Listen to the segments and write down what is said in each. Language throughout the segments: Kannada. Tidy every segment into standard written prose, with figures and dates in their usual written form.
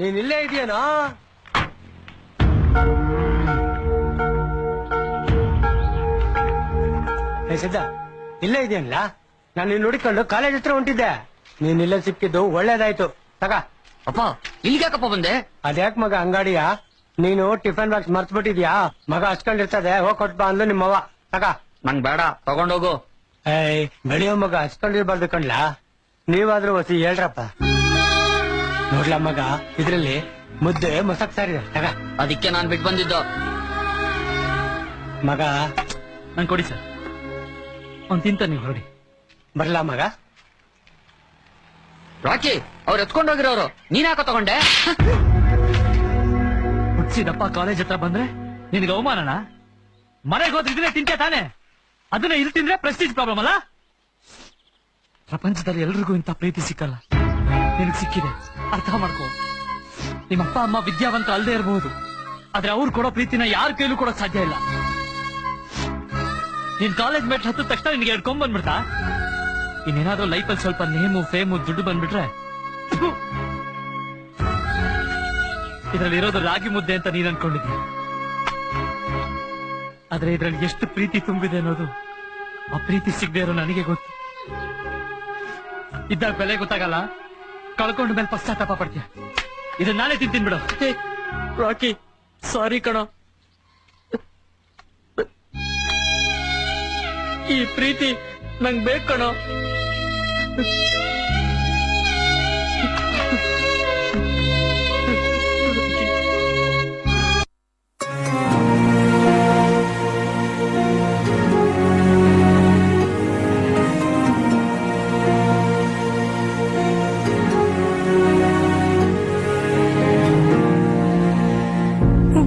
ನೀನ್ ಇಲ್ಲೇ ಇದೆಯೇನೋ? ಸಿದ್ಧ ಇಲ್ಲೇ ಇದೆಯಲ್ಲ, ನಾನು ನೀನ್ ನೋಡಿಕೊಂಡು ಕಾಲೇಜ್ ಹತ್ರ ಹೊಂಟಿದ್ದೆ. ನೀನ್ ಇಲ್ಲೇ ಸಿಕ್ಕಿದ್ದು ಒಳ್ಳೇದಾಯ್ತು. ತಗ. ಅಪ್ಪ ಇಲ್ಗ್ಯಾಕಪ್ಪ ಬಂದೆ? ಅದ್ಯಾಕ್ ಮಗ ಅಂಗಡಿಯ ನೀನು ಟಿಫನ್ ಬಾಕ್ಸ್ ಮರ್ತ್ಬಿಟ್ಟಿದ್ಯಾ? ಮಗ ಹಚ್ಕೊಂಡಿರ್ತದೆ, ಹೋಗ್ ಕೊಟ್ಬಾ ಅಂದ್ಲು ನಿಮ್ಮವ್ವ. ತಗ. ನಂಗ್ ಬೇಡ, ತಗೊಂಡೋಗು. ಬೆಳೆಯೋ ಮಗ ಹಚ್ಕೊಂಡಿರ್ಬಾರ್ದು ಕಣ್ಲಾ. ನೀವಾದ್ರೂ ಹೊಸಿ ಹೇಳ್ರಪ್ಪ. ನೋಡ್ಲ ಮಗ, ಇದ್ರಲ್ಲಿ ಮುದ್ದೆ ಮೊಸಕ್ ಸಾರಿದೆ. ತಗ. ಅದಕ್ಕೆ ನಾನ್ ಬಿಟ್ಟು ಬಂದಿದ್ದು. ಮಗ ನಂಗೆ ಕೊಡಿ ಸರ್, ಅವ್ನು ತಿಂತ ನೀವು ಹೊರಡಿ. ಬರ್ಲಾ ಮಗ? ರಾಕಿ, ಅವ್ರು ಎತ್ಕೊಂಡೋಗಿರೋರು, ನೀನ್ ಯಾಕೋ ತಗೊಂಡೆ? ಹುಟ್ಟಿಸಿದಪ್ಪ ಕಾಲೇಜ್ ಹತ್ರ ಬಂದ್ರೆ ನಿನ್ಗೆ ಅವಮಾನನ? ಮನೆಗೆ ಹೋದ್ರೆ ಇದನ್ನೇ ತಿಂತೆ ತಾನೆ? ಅದನ್ನ ಇದು ತಿಂದ್ರೆ ಪ್ರೆಸ್ಟೀಜ್ ಪ್ರಾಬ್ಲಮ್ ಅಲ್ಲ? ಪ್ರಪಂಚದಲ್ಲಿ ಎಲ್ರಿಗೂ ಇಂಥ ಪ್ರೀತಿ ಸಿಕ್ಕಲ್ಲ, ನಿನಗ್ ಸಿಕ್ಕಿದೆ, ಅರ್ಥ ಮಾಡ್ಕೋ. ನಿಮ್ಮ ಅಪ್ಪ ಅಮ್ಮ ವಿದ್ಯಾವಂತ ಅಲ್ಲದೆ ಇರಬಹುದು, ಆದ್ರೆ ಅವ್ರು ಕೊಡೋ ಪ್ರೀತಿನ ಯಾರ ಕೈಲೂ ಕೊಡೋಕ್ ಸಾಧ್ಯ ಇಲ್ಲ. ನೀನ್ ಕಾಲೇಜ್ ಮೇಟ್ ಹತ್ತಿದ ತಕ್ಷಣ ನಿನ್ಗೆ ಎಡ್ಕೊಂಡ್ ಬಂದ್ಬಿಡ್ತಾ? ಇನ್ನೇನಾದ್ರೂ ಲೈಫಲ್ಲಿ ಸ್ವಲ್ಪ ನೇಮು ಫೇಮು ದುಡ್ಡು ಬಂದ್ಬಿಟ್ರೆ, ಇದ್ರಲ್ಲಿ ಇರೋದು ರಾಗಿ ಮುದ್ದೆ ಅಂತ ನೀನ್ ಅನ್ಕೊಂಡಿದ್ಯ. ಆದ್ರೆ ಇದ್ರಲ್ಲಿ ಎಷ್ಟು ಪ್ರೀತಿ ತುಂಬಿದೆ ಅನ್ನೋದು ಆ ಪ್ರೀತಿ ಸಿಗದೆ ಇರೋ ನನಗೆ ಗೊತ್ತು. ಇದ್ದಾಗ ಬೆಲೆ ಗೊತ್ತಾಗಲ್ಲ, ಕಳ್ಕೊಂಡ ಮೇಲೆ ಪಶ್ಚಾತ್ತಾಪ ಪಡ್ತೀಯ. ಇದನ್ನ ನಾನೇ ತಿಂತೀನಿ ಬಿಡು. ರಾಕಿ, ಸಾರಿ ಕಣೋ. ಈ ಪ್ರೀತಿ ನಂಗ್ ಬೇಕು ಕಣೋ.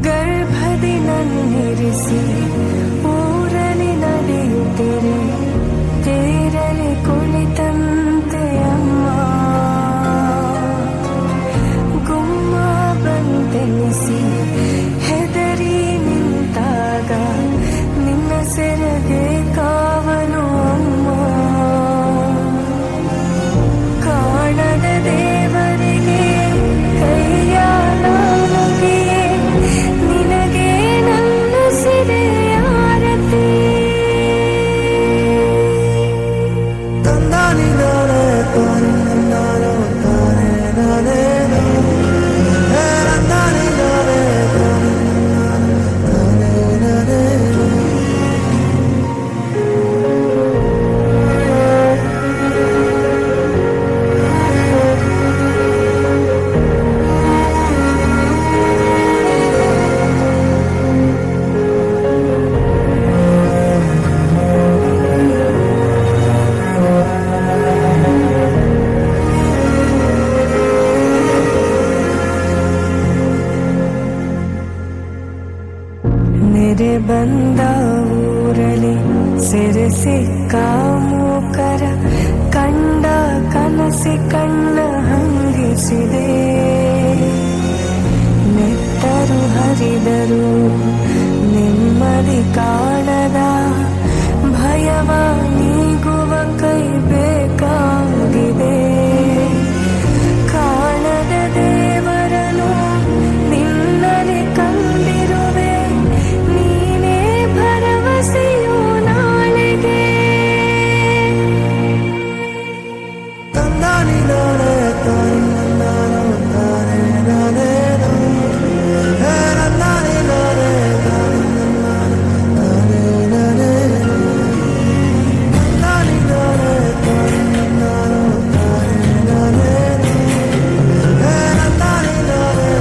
ಗರ್ಭದಿ ನನ್ನಿರಿಸಿ ಊರಲಿ ನಡೆಯುತ್ತಿರೆ, ತೇರಲಿ ಕುಳಿತಂತೆ ಅಮ್ಮ. ಗುಮ್ಮ ಬಂದೆನಿಸಿ ಹೆದರಿ ನಿಂತಾಗ ನಿನ್ನ ಸೆರಗೆ ಕಾವಲು ಅಮ್ಮ. ಕಾಣದ ದೇವರಿಗೆ ಕೈಯ ಮುಗಿಯೇ ನಿನಗೆ ನನ್ನ ಸಿರೆಯಾರತಿ. ತಂದಾನಿ ನಾನೇ ತಾನೆ ನಾನೋ ತಾನೆ ನಾನೇ ತಂದಾನಿ ನಾನೇ ತಾನೆ ನಾನೇ. ನೆರೆ ಬಂದ ಊರಲಿ ಸೆರೆ ಸಿಕ್ಕ ಮೂಕರ, ಕಂಡ ಕನಸಿ ಕಣ್ಣ ಹಂಗಿಸಿದೆ. ನೆತ್ತರು ಹರಿದರು ನೆಮ್ಮದಿ ಕಾಣದ, ಭಯವ ನೀಗುವ ಕೈ ಬೇಕಾಗಿದೆ. ಕಾಣದ ದೇವರನು ನಿನ್ನಲಿ ಕಂಡಿರುವೆ, ನೀನೇ ಭರವಸೆಯು ನಾಳೆಗೆ. ತಂದಾನಿ ನಾನೇ ತಾನೆ ನಾನೋ ತಾನೆ ನಾನೇ ತಂದಾನಿ ನಾನೇ ತಾನೆ ನಾನೇ ತಂದಾನಿ ನಾನೇ ತಾನೆ ನಾನೋ ತಾನೆ ನಾನೇ ತಂದಾನಿ ನಾನೇ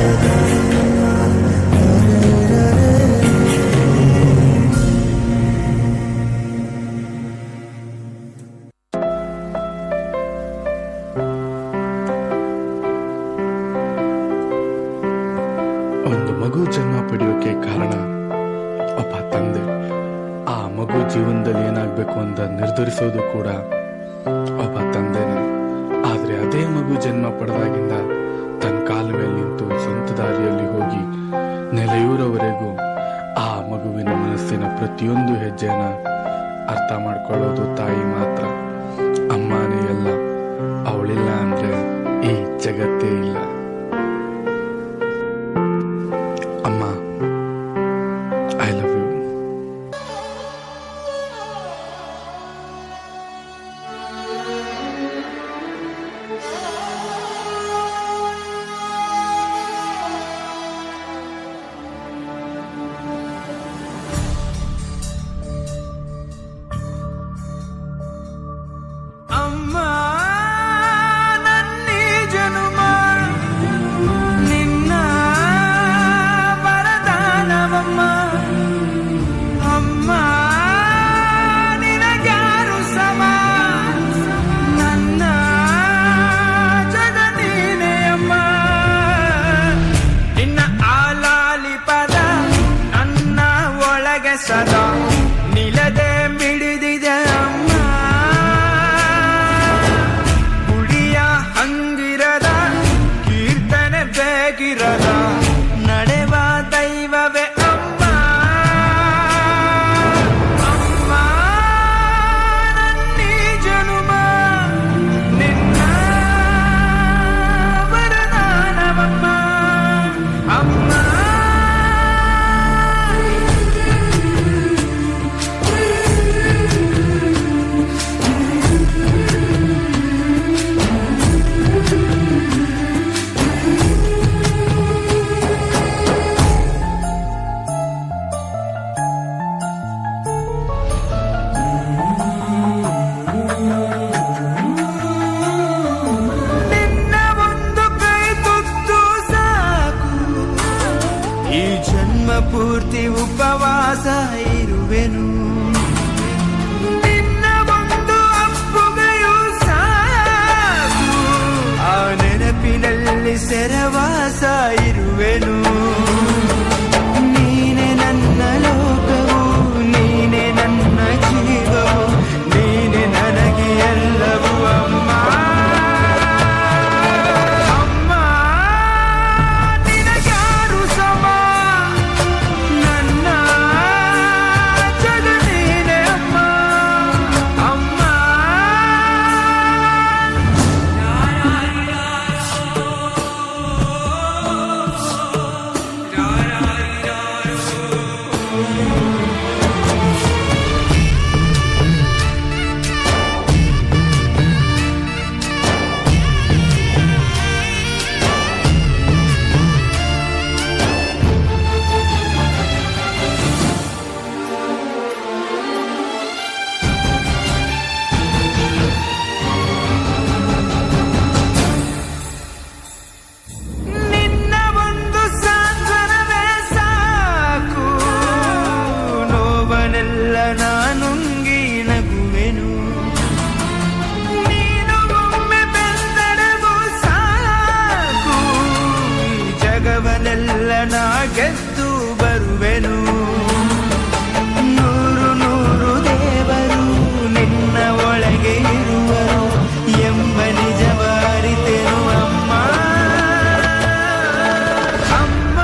ಒಂದು ಮಗು ಜನ್ಮ ಪಡೆಯೋಕೆ ಕಾರಣ ಒಬ್ಬ ತಂದೆ. ಆ ಮಗು ಜೀವನದಲ್ಲಿ ಏನಾಗ್ಬೇಕು ಅಂತ ನಿರ್ಧರಿಸೋದು ಕೂಡ ಒಬ್ಬ ತಂದೆನೇ. ಆದ್ರೆ ಅದೇ ಮಗು ಜನ್ಮ ಪಡೆದಾಗಿಂದ ತನ್ನ ಕಾಲ ಮೇಲೆ ನಿಂತು ಸ್ವಂತ ದಾರಿಯಲ್ಲಿ ಹೋಗಿ ನೆಲೆಯೂರವರೆಗೂ ಆ ಮಗುವಿನ ಮನಸ್ಸಿನ ಪ್ರತಿಯೊಂದು ಹೆಜ್ಜೆನ ಅರ್ಥ ಮಾಡ್ಕೊಳ್ಳೋದು ತಾಯಿ ಮಾತ್ರ. ಅಮ್ಮನೇ ಎಲ್ಲ, ಅವಳಿಲ್ಲ ಅಂದ್ರೆ ಈ ಜಗತ್ತೇ ಇಲ್ಲ. ಅಮ್ಮ, ಐ ಲವ್ ಯು. ಅಮ್ಮ ನನ್ನಿ ಜನುಮ ನಿನ್ನ ವರದಾನವಮ್ಮ. ಅಮ್ಮ ನಿನಗ್ಯಾರು ಸಮ, ನನ್ನ ಜಗ ನೀನೇ ಅಮ್ಮ. ನಿನ್ನ ಆಲಾಲಿ ಪದ ನನ್ನ ಒಳಗೆ ಸದಾ ನಿಲದೆ ಮಿಡಿದಿದೆ ಅಮ್ಮ. ಹಂಗಿರದ ಕೀರ್ತನೆ ಬೇಕಿರದ ನಡೆವ ದೈವವೇ ಅಮ್ಮ. ಅಮ್ಮ ನನ್ನಿ ಜನುಮ ನಿನ್ನ ವರದಾನವಮ್ಮ. ಅಮ್ಮ ನಿನ್ನ ಒಂದು ಕೈ ತುತ್ತು ಸಾಕು, ಈ ಜನ್ಮ ಪೂರ್ತಿ ಉಪವಾಸ ಇರುವೆನು. ನಿನ್ನ ಒಂದು ಅಪ್ಪುಗೆಯೂ ಸಾಕು, ಆ ನೆನಪಿನಲ್ಲಿ ಸೆರವಾಸ ಇರುವೆನು. ನೀನೆ ನನ್ನ ಲೋಕವು, ನೀನೆ ನನ್ನ ಜೀವವು, ನೀನೆ ನನಗೆ ಎಲ್ಲವೂ ಅಮ್ಮ. ಅಮ್ಮ ನಿನಗ್ಯಾರು ಸಮ, ನನ್ನ ಜಗ ನೀನೆ ಅಮ್ಮ. ಅಮ್ಮ ನಿನ್ನ ಒಂದು ಸಾಂತ್ವನವೇ ಸಾಕು, ನೋವನೆಲ್ಲ ನಾನುಂಗಿ ನಗುವೆನು. ನೀನು ಒಮ್ಮೆ ಬೆಂದಡವು ಸಾಕು, ಈ ಜಗವನ್ನೆಲ್ಲ ನಾ ಗೆದ್ದು ಬರುವೆನು. ನೂರು ನೂರು ದೇವರು ನಿನ್ನ ಒಳಗೆ ಇರುವರು ಎಂಬ ನಿಜವಾರಿತೆನು ಅಮ್ಮ. ಅಮ್ಮ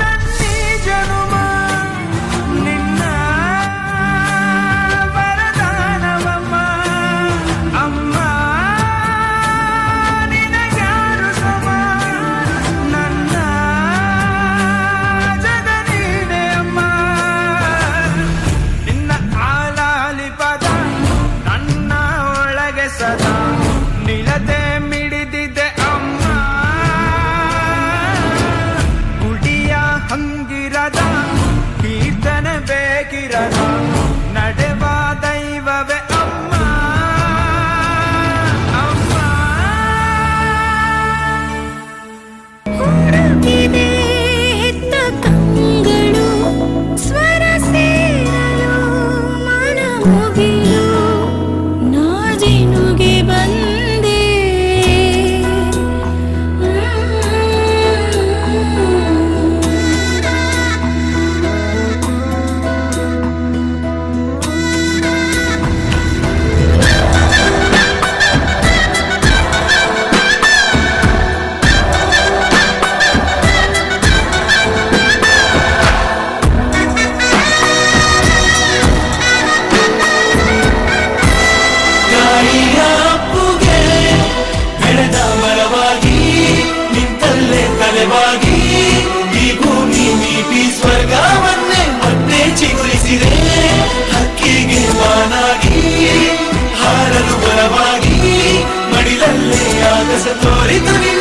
ನನ್ನಿ ಜನುಮ ನಿನ್ನ ವರದಾನವಮ್ಮ. ಅಮ್ಮ ನಿನಗ್ಯಾರು ಸಮ, ನನ್ನ ಜಗ ನೀನೇ ಅಮ್ಮ. ನಿನ್ನ ಆಲಾಲಿ ಪದ ನನ್ನ ಒಳಗೆ ಸದಾ ನಿಲದೆ ಮಿಡಿದಿದೆ ಅಮ್ಮ. ಗುಡಿಯ ಹಂಗಿರದ ಕೀರ್ತನೆ ಬೇಕಿರದ ನಡೆವ ದೈವವೇ ಅಮ್ಮ. ಅಮ್ಮ ಹುಡುಕಿದೆ ಹೆತ್ತ ಕಂಗಳು ಸ್ವರ ಸೇರಲು ಮನ ಮುಗಿಲು ನಾಜಿನುಗೆ ಬಂದೆ. ಗಾಳಿಯ ಅಪ್ಪುಗೆ ಬೆಳೆದ ಮರವಾಗಿ ನಿಂತಲ್ಲೇ ತಲೆವಾಗಿ ಉಸಿರೇ ಹಕ್ಕಿಗೆ ಮಾನಾಗಿ ಹಾರಲು ಬಲವಾಗಿ ಮಡಿಲಲ್ಲೇ ಆಗಸ ತೋರಿತು ನೀ